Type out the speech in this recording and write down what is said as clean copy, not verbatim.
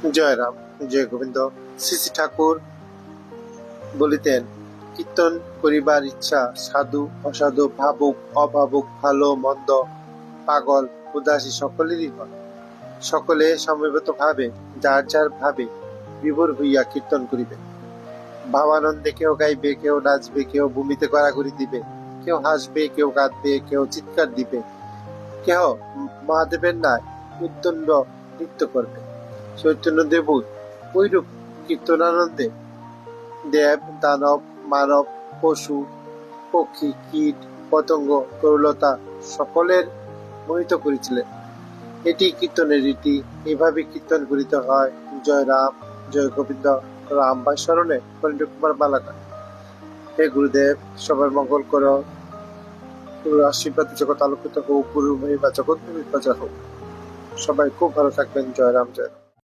জয় রাম, জয় গোবিন্দ। শ্রী ঠাকুর বলিতেন, কীর্তন করিবার ইচ্ছা সাধু অসাধু, ভাবুক অভাবুক, ভালো মন্দ, পাগল উদাসী সকলেরই হয়। সকলে সমবেত ভাবে যার যার ভাবে বিভোর হইয়া কীর্তন করিবে। ভাবানন্দে কেউ গাইবে, কেউ নাচবে, কেউ ভূমিতে গড়াগড়ি দিবে, কেউ হাসবে, কেউ কাঁদবে, কেউ চিৎকার দিবে, কেহ মহাদেবের ন্যায় উদ্দণ্ড নৃত্য করবে। চৈতন্য দেবুর ঐরূপ কীর্তনানন্দে দেব দানব মানব পশু পক্ষী কীট পতঙ্গ তরুলতা সকলের মোহিত করেছিলেন। এটি কীর্তনের রীতি, এভাবে কীর্তন করিতে হয়। জয় রাম, জয় গোবিন্দ। রাম ভাই স্মরণে পরিণীন্দ্র কুমার বালাকার। হে গুরুদেব, সবার মঙ্গল করো, গুরুর আশীর্বাদ জগৎ আলোকিত হোক, গুরুর মহিমা জগৎ প্রচার হোক। সবাই খুব ভালো থাকবেন। জয় রাম, জয় রাম।